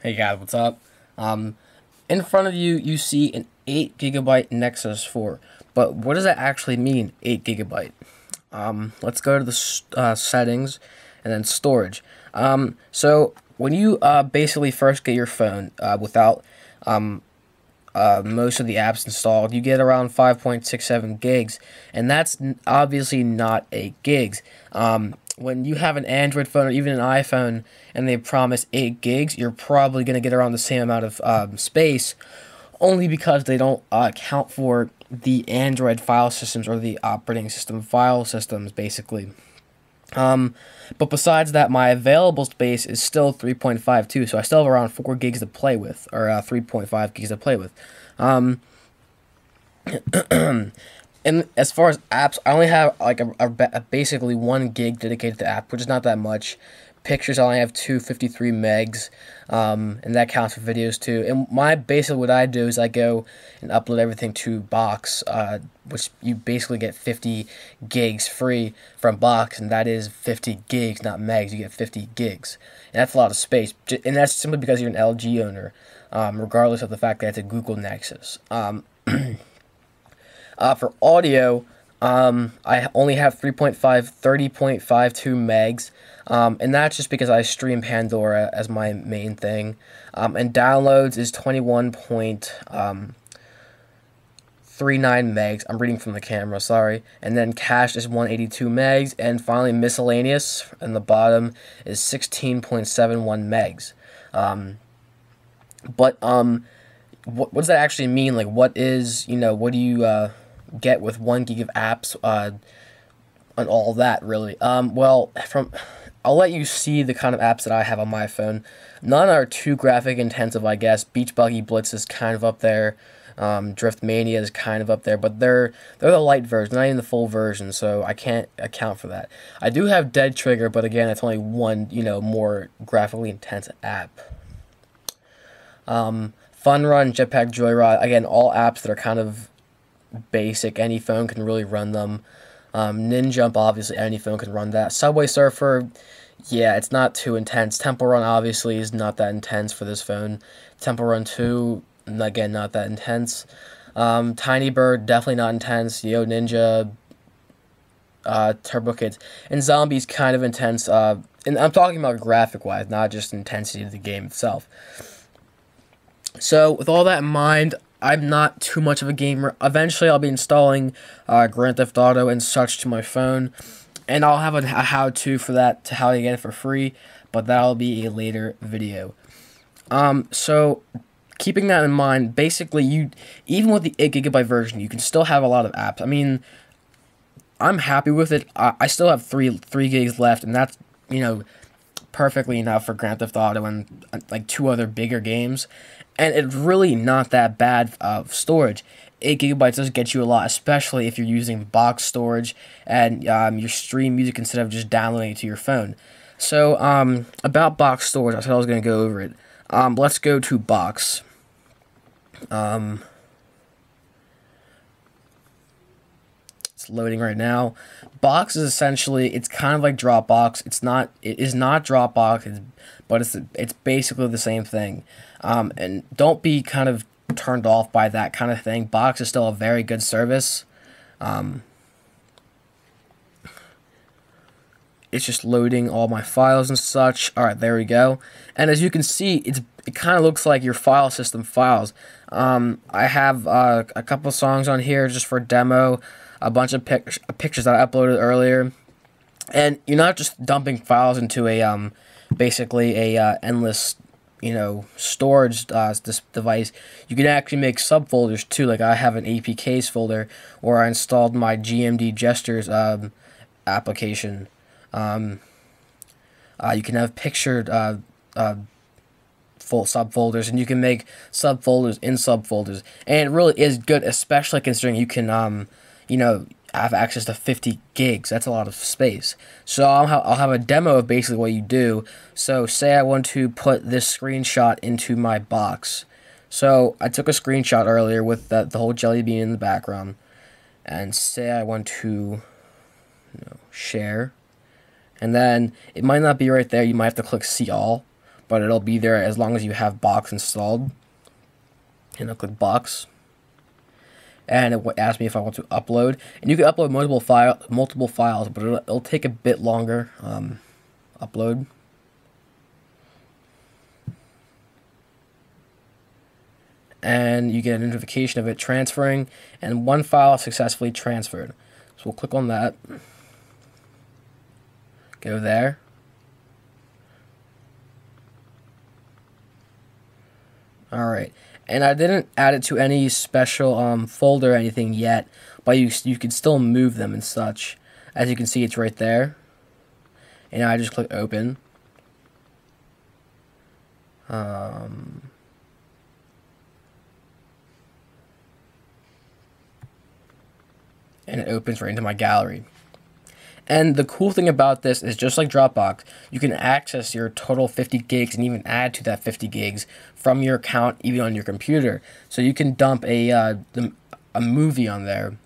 Hey guys, what's up? Um, in front of you, you see an 8 GB Nexus 4. But what does that actually mean, 8 GB? Let's go to the settings and then storage. So when you basically first get your phone without most of the apps installed, you get around 5.67 gigs, and that's obviously not 8 gigs. When you have an Android phone or even an iPhone and they promise 8 gigs, you're probably going to get around the same amount of space, only because they don't account for the Android file systems or the operating system file systems, basically. But besides that, my available space is still 3.52, so I still have around 4 gigs to play with, or 3.5 gigs to play with. Um, and as far as apps, I only have like a basically 1 gig dedicated to app, which is not that much. Pictures, I only have 253 megs, and that counts for videos too. And basically what I do is I go and upload everything to Box, which you basically get 50 gigs free from Box, and that is 50 gigs, not megs. You get 50 gigs, and that's a lot of space. And that's simply because you're an LG owner, regardless of the fact that it's a Google Nexus. For audio, I only have 30.52 megs, and that's just because I stream Pandora as my main thing. And downloads is 21.39 megs. I'm reading from the camera, sorry. And then cached is 182 megs, and finally miscellaneous in the bottom is 16.71 megs. What does that actually mean? Like, what do you get with 1 gig of apps and all that, really? I'll let you see the kind of apps that I have on my phone. None are too graphic intensive, I guess. Beach Buggy Blitz is kind of up there. Drift Mania is kind of up there, but they're the light version, not even the full version, so I can't account for that. I do have Dead Trigger, but again, it's only one, more graphically intense app. Fun Run, Jetpack Joyride, again, all apps that are kind of basic. Any phone can really run them. Ninjump, obviously, any phone can run that. Subway Surfer, yeah, it's not too intense. Temple Run, obviously, is not that intense for this phone. Temple Run 2, again, not that intense. Tiny Bird, definitely not intense. Yo Ninja, Turbo Kids, and Zombies, kind of intense. And I'm talking about graphic-wise, not just intensity of the game itself. So, with all that in mind, I'm not too much of a gamer. Eventually, I'll be installing Grand Theft Auto and such to my phone, and I'll have a how-to for that, to how to get it for free, but that'll be a later video. So, keeping that in mind, basically, even with the 8 GB version, you can still have a lot of apps. I mean, I'm happy with it. I still have 3 gigs left, and that's, perfectly enough for Grand Theft Auto and like 2 other bigger games. And it's really not that bad of storage. 8 GB does get you a lot, especially if you're using box storage and you stream music instead of just downloading it to your phone. So, about box storage, I said I was going to go over it. Let's go to Box. It's loading right now. Box is essentially, it's kind of like Dropbox. It is not Dropbox, but it's basically the same thing. And don't be kind of turned off by that kind of thing. Box is still a very good service. It's just loading all my files and such. Alright, there we go. And as you can see, it kind of looks like your file system files. I have a couple songs on here just for demo, a bunch of pictures that I uploaded earlier. And you're not just dumping files into a basically a endless storage this device. You can actually make subfolders too. Like I have an APKs folder where I installed my GMD gestures application. You can have pictured full subfolders, and you can make subfolders in subfolders, and it really is good, especially considering you can have access to 50 gigs. That's a lot of space. So I'll have a demo of basically what you do. So say I want to put this screenshot into my box. So I took a screenshot earlier with the whole jelly bean in the background, and say I want to share, and then it might not be right there. You might have to click see all, but it'll be there as long as you have Box installed. And I'll click Box, and it asks me if I want to upload. And you can upload multiple files, but it'll take a bit longer. Upload. And you get a notification of it transferring, and one file successfully transferred. So we'll click on that. Go there. Alright, and I didn't add it to any special folder or anything yet, but you can still move them and such. As you can see, it's right there. And I just click open. And it opens right into my gallery. And the cool thing about this is, just like Dropbox, you can access your total 50 gigs and even add to that 50 gigs from your account, even on your computer. So you can dump a movie on there,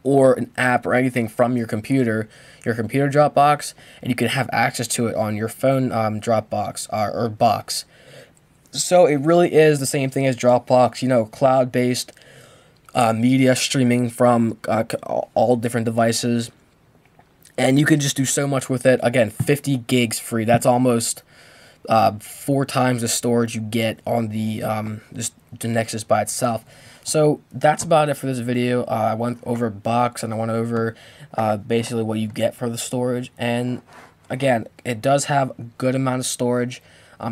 or an app or anything from your computer Dropbox, and you can have access to it on your phone Dropbox or Box. So it really is the same thing as Dropbox, you know, cloud-based media streaming from all different devices. And you can just do so much with it. Again, 50 gigs free. That's almost 4 times the storage you get on the Nexus by itself. So that's about it for this video. I went over Box, and I went over basically what you get for the storage. And again, it does have a good amount of storage,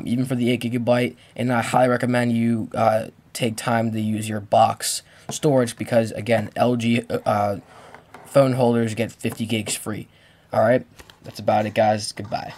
even for the 8 GB. And I highly recommend you take time to use your Box storage, because again, LG phone holders get 50 gigs free. Alright, that's about it, guys. Goodbye.